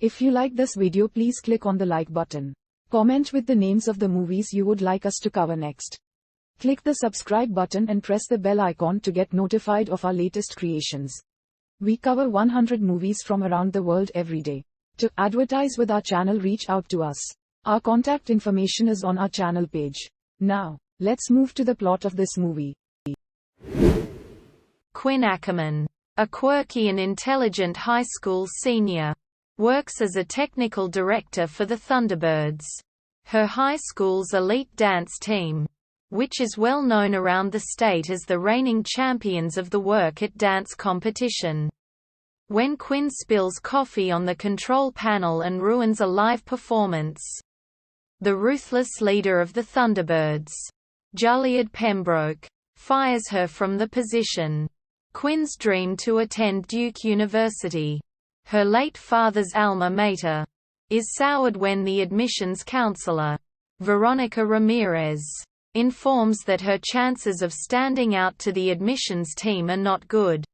If you like this video, please click on the like button. Comment with the names of the movies you would like us to cover next. Click the subscribe button and press the bell icon to get notified of our latest creations. We cover 100 movies from around the world every day. To advertise with our channel, reach out to us. Our contact information is on our channel page. Now, let's move to the plot of this movie. Quinn Ackerman, a quirky and intelligent high school senior, works as a technical director for the Thunderbirds, her high school's elite dance team, which is well known around the state as the reigning champions of the Work It dance competition. When Quinn spills coffee on the control panel and ruins a live performance, the ruthless leader of the Thunderbirds, Juliet Pembroke, fires her from the position. Quinn's dream to attend Duke University, her late father's alma mater, is soured when the admissions counselor, Veronica Ramirez, informs that her chances of standing out to the admissions team are not good.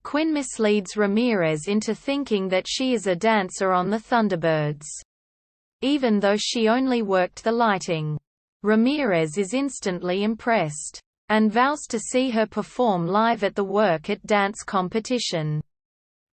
Quinn misleads Ramirez into thinking that she is a dancer on the Thunderbirds, even though she only worked the lighting. Ramirez is instantly impressed and vows to see her perform live at the Work It dance competition.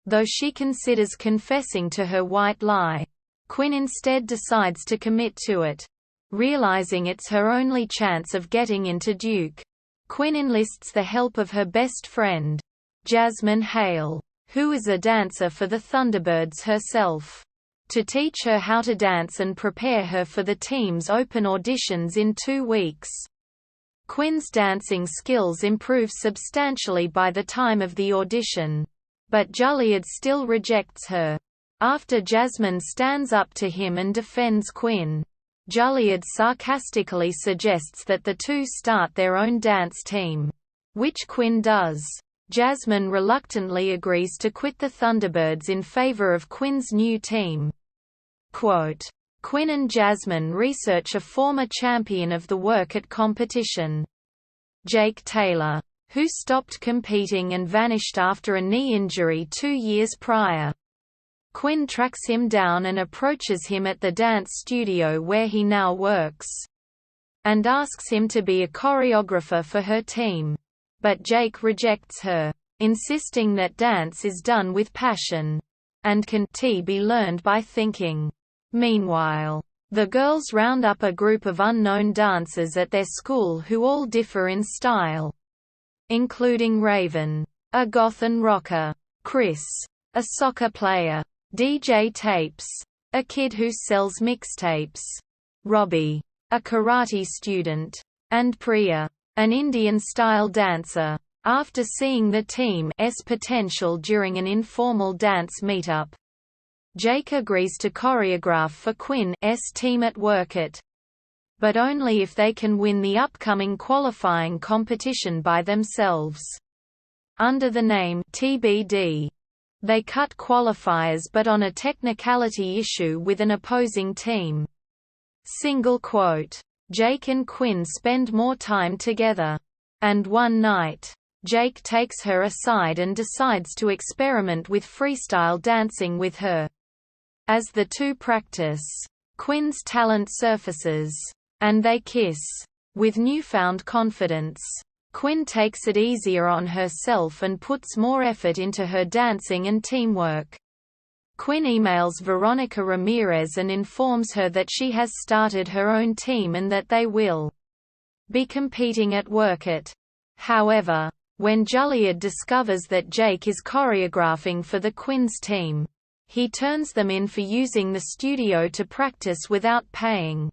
Though she considers confessing to her white lie, Quinn instead decides to commit to it. Realizing it's her only chance of getting into Duke, Quinn enlists the help of her best friend, Jasmine Hale, who is a dancer for the Thunderbirds herself, to teach her how to dance and prepare her for the team's open auditions in 2 weeks. Quinn's dancing skills improve substantially by the time of the audition, but Juliet still rejects her. After Jasmine stands up to him and defends Quinn, Juliet sarcastically suggests that the two start their own dance team, which Quinn does. Jasmine reluctantly agrees to quit the Thunderbirds in favor of Quinn's new team. Quote, Quinn and Jasmine research a former champion of the Work It competition, Jake Taylor, who stopped competing and vanished after a knee injury 2 years prior. Quinn tracks him down and approaches him at the dance studio where he now works, and asks him to be a choreographer for her team. But Jake rejects her, insisting that dance is done with passion and can be learned by thinking. Meanwhile, the girls round up a group of unknown dancers at their school who all differ in style, including Raven, a goth and rocker, Chris, a soccer player, DJ Tapes, a kid who sells mixtapes, Robbie, a karate student, and Priya, an Indian-style dancer. After seeing the team's potential during an informal dance meetup, Jake agrees to choreograph for Quinn's team at Work It, but only if they can win the upcoming qualifying competition by themselves. Under the name TBD, they cut qualifiers but on a technicality issue with an opposing team. Single quote, Jake and Quinn spend more time together, and one night, Jake takes her aside and decides to experiment with freestyle dancing with her. As the two practice, Quinn's talent surfaces, and they kiss. With newfound confidence, Quinn takes it easier on herself and puts more effort into her dancing and teamwork. Quinn emails Veronica Ramirez and informs her that she has started her own team and that they will be competing at Work It. However, when Juliet discovers that Jake is choreographing for the Quinn's team, he turns them in for using the studio to practice without paying,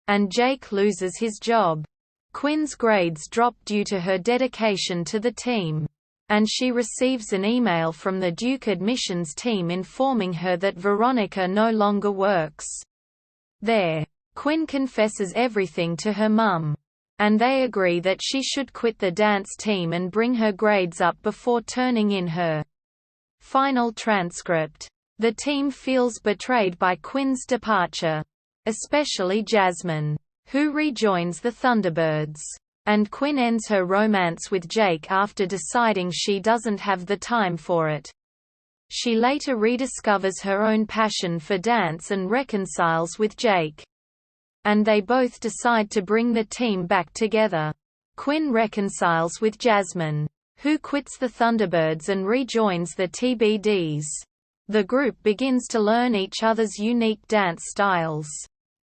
and Jake loses his job. Quinn's grades drop due to her dedication to the team, and she receives an email from the Duke admissions team informing her that Veronica no longer works there. Quinn confesses everything to her mum, and they agree that she should quit the dance team and bring her grades up before turning in her final transcript. The team feels betrayed by Quinn's departure, especially Jasmine, who rejoins the Thunderbirds, and Quinn ends her romance with Jake after deciding she doesn't have the time for it. She later rediscovers her own passion for dance and reconciles with Jake. And they both decide to bring the team back together. Quinn reconciles with Jasmine, who quits the Thunderbirds and rejoins the TBDs. The group begins to learn each other's unique dance styles.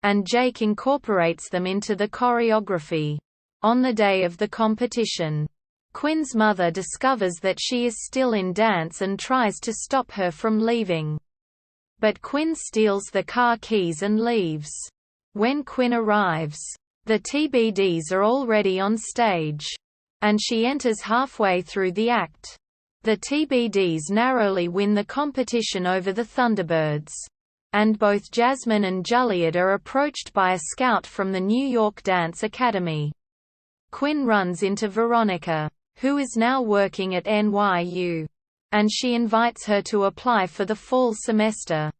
And Jake incorporates them into the choreography. On the day of the competition, Quinn's mother discovers that she is still in dance and tries to stop her from leaving. But Quinn steals the car keys and leaves. When Quinn arrives, the TBDs are already on stage. And she enters halfway through the act. The TBDs narrowly win the competition over the Thunderbirds. And both Jasmine and Juliet are approached by a scout from the New York Dance Academy. Quinn runs into Veronica, who is now working at NYU. And she invites her to apply for the fall semester.